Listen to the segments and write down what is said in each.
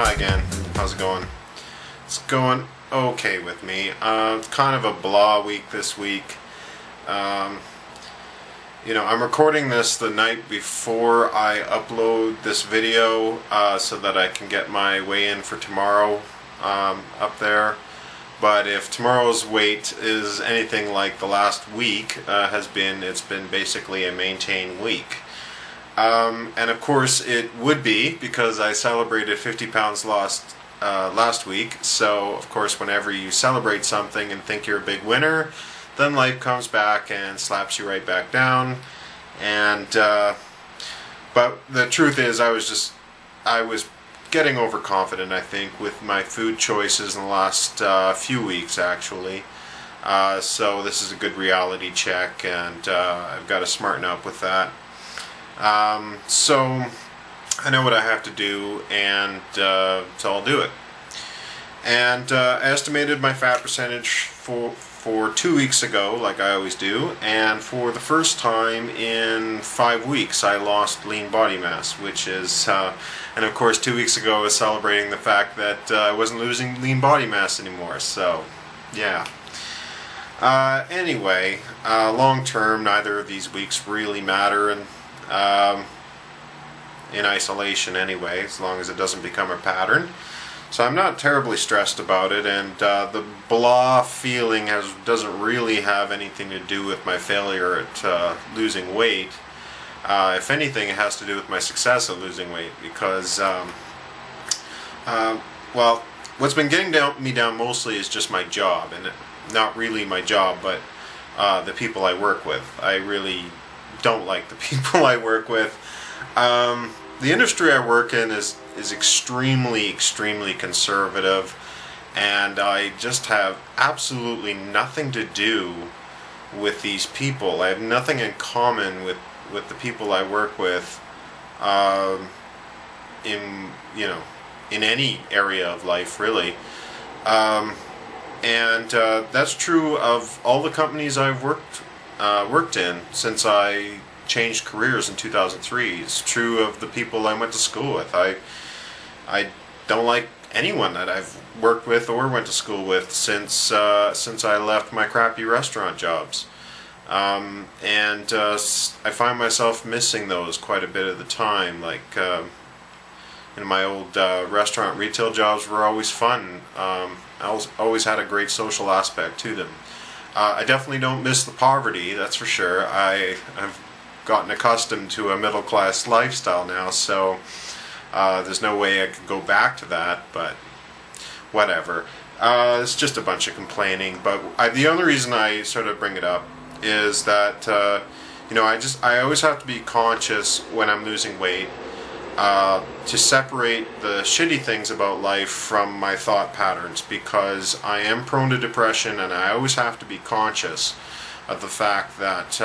Hi again. How's it going? It's going okay with me. It's kind of a blah week this week. I'm recording this the night before I upload this video so that I can get my weigh-in for tomorrow up there. But if tomorrow's weight is anything like the last week it's been basically a maintained week. And of course it would be, because I celebrated 50 pounds lost last week. So of course whenever you celebrate something and think you're a big winner, then life comes back and slaps you right back down. And but the truth is I was getting overconfident, I think, with my food choices in the last few weeks actually. So this is a good reality check, and I've got to smarten up with that. So I know what I have to do, and so I'll do it. And I estimated my fat percentage for 2 weeks ago, like I always do, and for the first time in 5 weeks I lost lean body mass, which is, and of course 2 weeks ago I was celebrating the fact that I wasn't losing lean body mass anymore, so yeah. Anyway, long term, neither of these weeks really matter, and in isolation anyway, as long as it doesn't become a pattern. So I'm not terribly stressed about it, and the blah feeling doesn't really have anything to do with my failure at losing weight. If anything, it has to do with my success at losing weight, because well, what's been getting me down mostly is just my job, and not really my job, but the people I work with. I really don't like the people I work with. The industry I work in is extremely conservative, and I just have absolutely nothing to do with these people. I have nothing in common with the people I work with in any area of life, really. And that's true of all the companies I've worked in since I changed careers in 2003. It's true of the people I went to school with. I don't like anyone that I've worked with or went to school with since I left my crappy restaurant jobs. And I find myself missing those quite a bit of the time. Like my old restaurant retail jobs were always fun. I always had a great social aspect to them. I definitely don't miss the poverty, that's for sure. I've gotten accustomed to a middle-class lifestyle now, so there's no way I could go back to that, but whatever. It's just a bunch of complaining, but the only reason I sort of bring it up is that I always have to be conscious when I'm losing weight to separate the shitty things about life from my thought patterns, because I am prone to depression, and I always have to be conscious of the fact that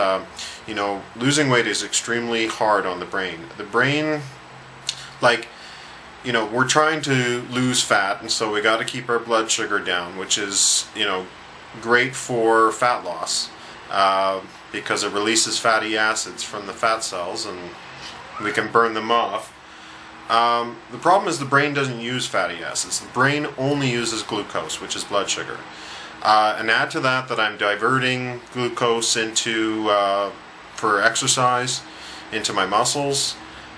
losing weight is extremely hard on the brain. The brain, we're trying to lose fat, and so we got to keep our blood sugar down, which is great for fat loss because it releases fatty acids from the fat cells, and we can burn them off. The problem is the brain doesn't use fatty acids. The brain only uses glucose, which is blood sugar. And add to that I'm diverting glucose into for exercise into my muscles,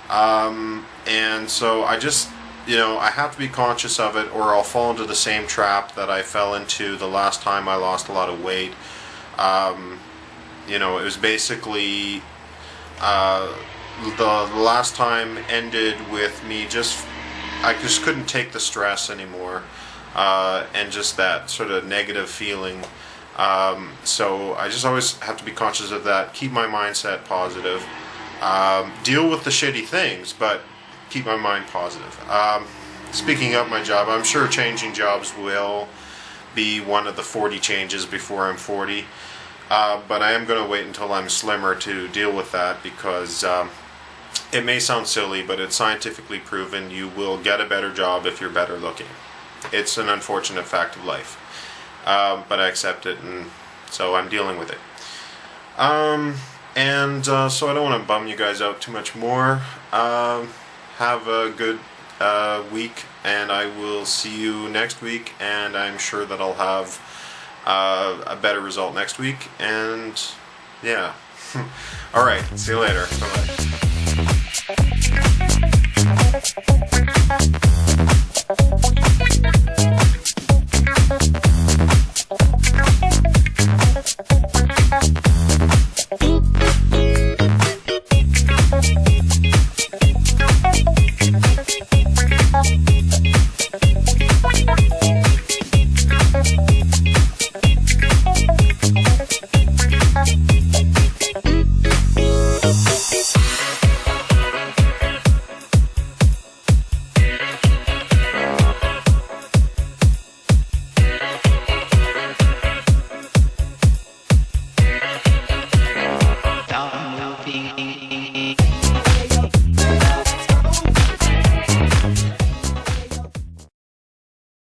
and so I just I have to be conscious of it, or I'll fall into the same trap that I fell into the last time I lost a lot of weight. It was basically the last time ended with me I just couldn't take the stress anymore. And just that sort of negative feeling. So I just always have to be conscious of that, keep my mindset positive, deal with the shitty things, but keep my mind positive. Speaking of my job, I'm sure changing jobs will be one of the 40 changes before I'm 40, but I am going to wait until I'm slimmer to deal with that, because it may sound silly, but it's scientifically proven you will get a better job if you're better looking. It's an unfortunate fact of life, but I accept it, and so I'm dealing with it. So I don't want to bum you guys out too much more. Have a good week, and I will see you next week, and I'm sure that I'll have a better result next week, and yeah. Alright, see you later. Bye-bye.